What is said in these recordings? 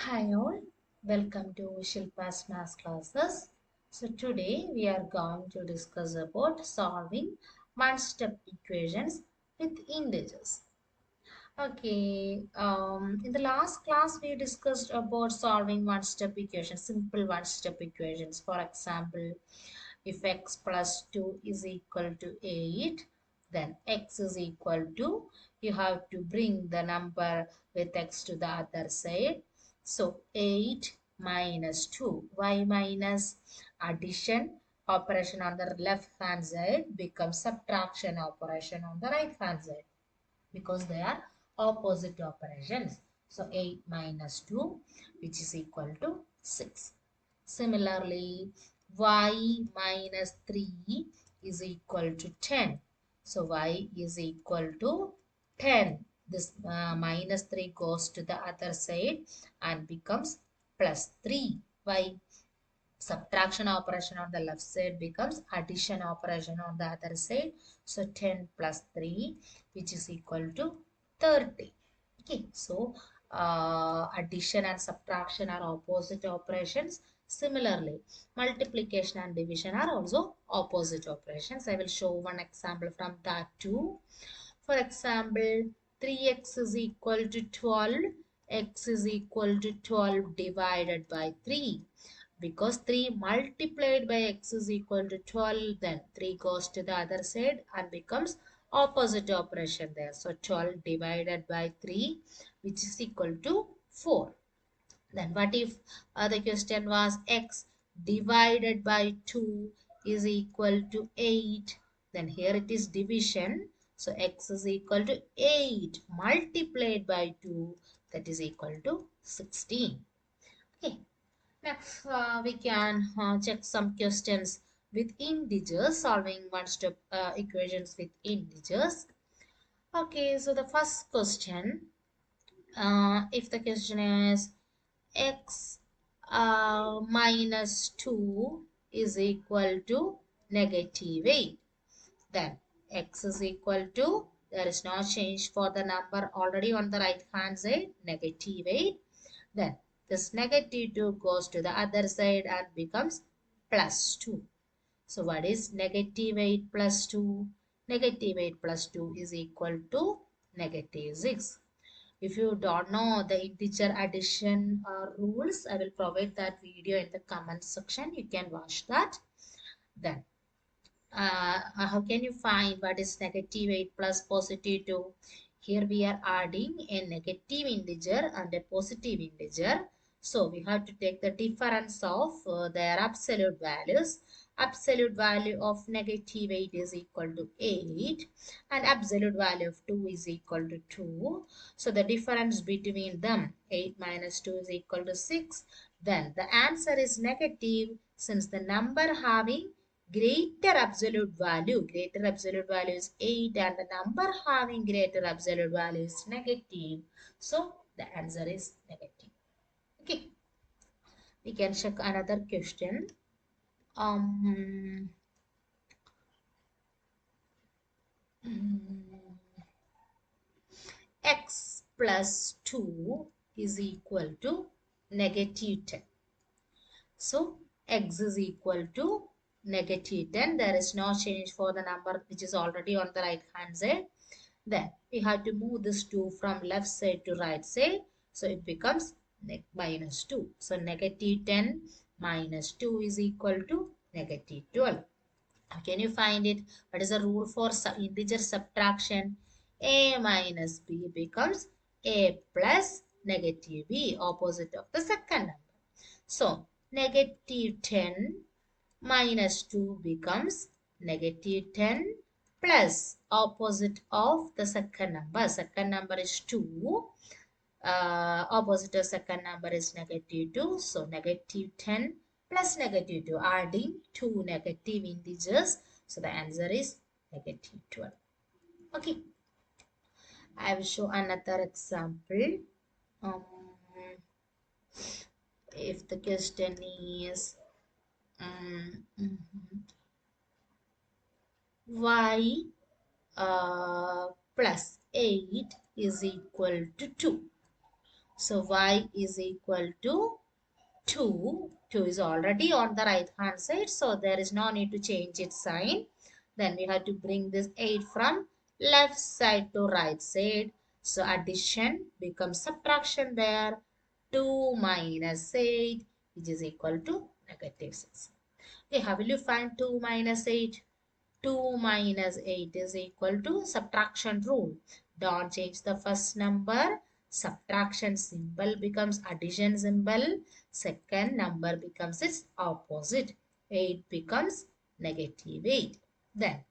Hi all, welcome to Shilpa's Math classes. So today we are going to discuss about solving one-step equations with integers. Okay, in the last class we discussed about solving one-step equations, simple one-step equations. For example, if x plus 2 is equal to 8, then x is equal to, you have to bring the number with x to the other side. So 8 minus 2, y minus addition operation on the left hand side becomes subtraction operation on the right hand side because they are opposite operations. So 8 minus 2 which is equal to 6. Similarly, y minus 3 is equal to 10. So y is equal to 10. This minus 3 goes to the other side and becomes plus 3. Y subtraction operation on the left side becomes addition operation on the other side. So 10 plus 3 which is equal to 30. Okay, so addition and subtraction are opposite operations. Similarly, multiplication and division are also opposite operations. I will show one example from that too. For example, 3x is equal to 12. X is equal to 12 divided by 3. Because 3 multiplied by x is equal to 12, then 3 goes to the other side and becomes opposite operation there. So 12 divided by 3, which is equal to 4. Then what if the question was x divided by 2 is equal to 8? Then here it is division. So x is equal to 8 multiplied by 2, that is equal to 16. Okay. Next, we can check some questions with integers, solving one-step equations with integers. Okay, so the first question, if the question is x minus 2 is equal to negative 8, then x is equal to, there is no change for the number already on the right hand side, negative 8. Then this negative 2 goes to the other side and becomes plus 2. So what is negative 8 plus 2? Negative 8 plus 2 is equal to negative 6. If you don't know the integer addition rules, I will provide that video in the comment section. You can watch that. Then how can you find what is negative 8 plus positive 2? Here we are adding a negative integer and a positive integer. So we have to take the difference of their absolute values. Absolute value of negative 8 is equal to 8 and absolute value of 2 is equal to 2. So the difference between them, 8 minus 2 is equal to 6. Then the answer is negative since the number having greater absolute value is 8 and the number having greater absolute value is negative. So the answer is negative. Okay, we can check another question. Um, x plus 2 is equal to negative 10. So x is equal to negative 10. There is no change for the number which is already on the right hand side. Then we have to move this 2 from left side to right side. So it becomes minus 2. So negative 10 minus 2 is equal to negative 12. How can you find it? What is the rule for integer subtraction? A minus b becomes a plus negative b, opposite of the second number. So negative 10 minus 2 becomes negative 10 plus opposite of the second number. Second number is 2. Opposite of second number is negative 2. So negative 10 plus negative 2, adding two negative integers. So the answer is negative 12. Okay, I will show another example. Um, if the question is y plus 8 is equal to 2. So y is equal to 2. 2 is already on the right hand side, so there is no need to change its sign. Then we have to bring this 8 from left side to right side. So addition becomes subtraction there. 2 minus 8, which is equal to negative 6. Okay, how will you find 2 minus 8? 2 minus 8 is equal to subtraction rule. Don't change the first number. Subtraction symbol becomes addition symbol. Second number becomes its opposite. 8 becomes negative 8. Then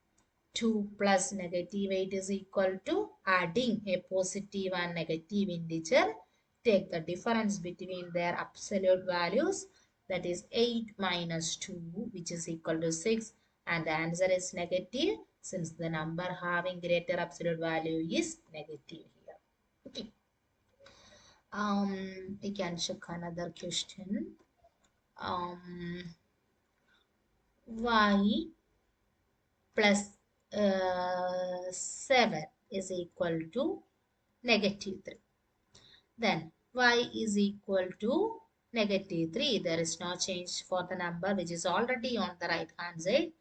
2 plus negative 8 is equal to adding a positive and negative integer. Take the difference between their absolute values, that is 8 minus 2, which is equal to 6, and the answer is negative since the number having greater absolute value is negative here. Okay. We can check another question. Y plus 7 is equal to negative 3. Then y is equal to negative 3. There is no change for the number which is already on the right hand side.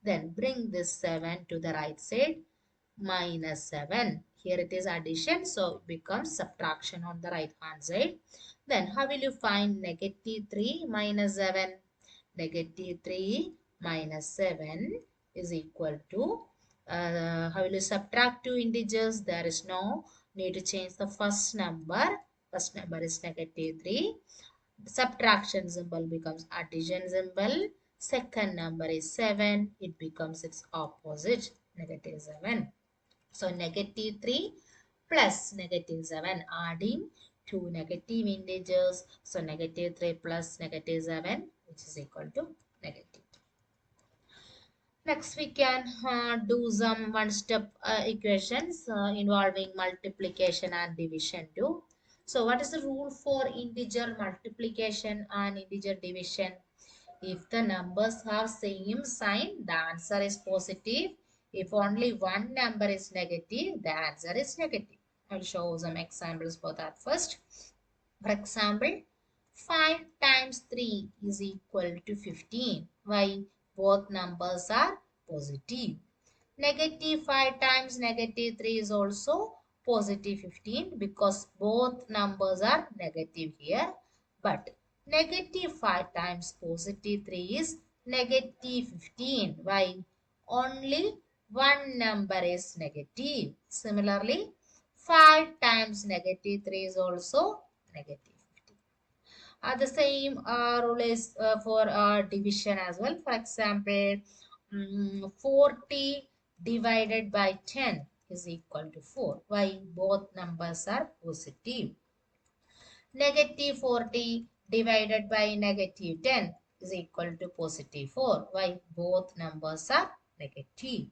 Then bring this 7 to the right side. Minus 7. Here it is addition, so it becomes subtraction on the right hand side. Then how will you find negative 3 minus 7? Negative 3 minus 7 is equal to, how will you subtract two integers? There is no need to change the first number. First number is negative 3. Subtraction symbol becomes addition symbol. Second number is 7. It becomes its opposite, negative 7. So negative 3 plus negative 7, adding two negative integers. So negative 3 plus negative 7, which is equal to negative 2. Next we can do some one-step equations involving multiplication and division too. So what is the rule for integer multiplication and integer division? If the numbers have same sign, the answer is positive. If only one number is negative, the answer is negative. I'll show some examples for that first. For example, 5 times 3 is equal to 15. Why? Both numbers are positive. Negative 5 times negative 3 is also positive 15 because both numbers are negative here. But negative 5 times positive 3 is negative 15. Why? Only one number is negative. Similarly, 5 times negative 3 is also negative 15. The same rule is for division as well. For example, 40 divided by 10 is equal to 4. Why? Both numbers are positive. Negative 40 divided by negative 10 is equal to positive 4. Why? Both numbers are negative.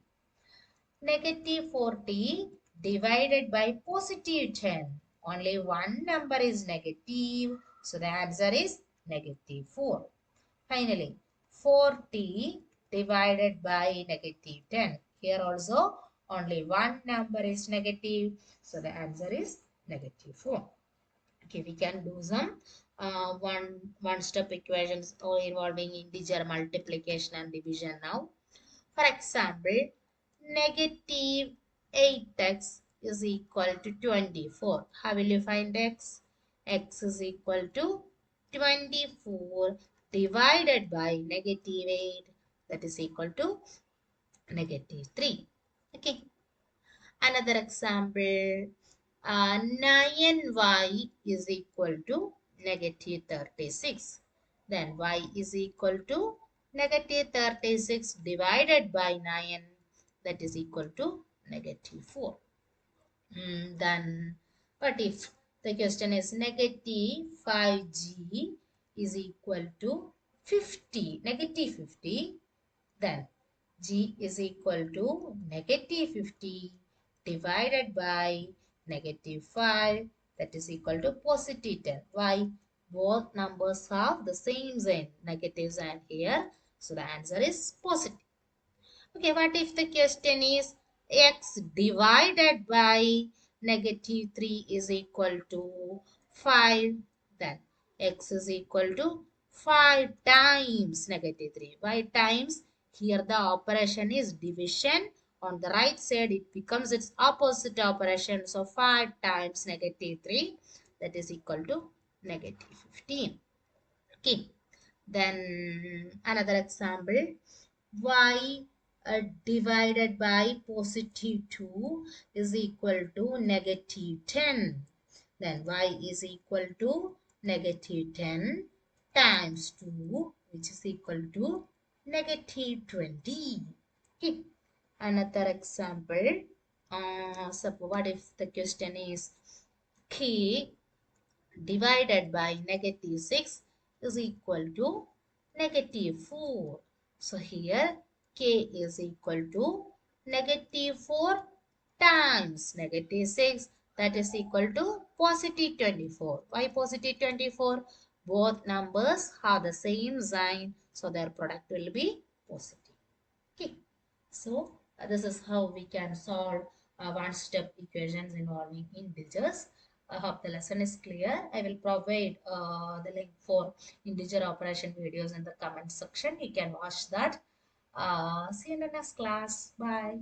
Negative 40 divided by positive 10. Only one number is negative. So the answer is negative 4. Finally, 40 divided by negative 10. Here also only one number is negative. So the answer is negative 4. Okay, we can do some one step equations involving integer multiplication and division now. For example, negative 8x is equal to 24. How will you find x? X is equal to 24 divided by negative 8, that is equal to negative 3. Okay. Another example, 9y is equal to negative 36. Then y is equal to negative 36 divided by 9, that is equal to negative 4. Then what if the question is negative 5g is equal to 50, negative 50, then g is equal to negative 50 divided by negative 5, that is equal to positive 10. Why? Both numbers have the same sign, negative sign here. So the answer is positive. Okay, what if the question is x divided by negative 3 is equal to 5. Then x is equal to 5 times negative 3. Why times? Here the operation is division. On the right side it becomes its opposite operation. So 5 times negative 3, that is equal to negative 15. Okay. Then another example, y divided by positive 2 is equal to negative 10. Then y is equal to negative 10 times 2, which is equal to negative 20. Okay. Another example, suppose what if the question is k divided by negative 6 is equal to negative 4. So here k is equal to negative 4 times negative 6, that is equal to positive 24. Why positive 24? Both numbers have the same sign, so their product will be positive. Okay. So this is how we can solve one-step equations involving integers. I hope the lesson is clear. I will provide the link for integer operation videos in the comment section. You can watch that. See you in the next class. Bye.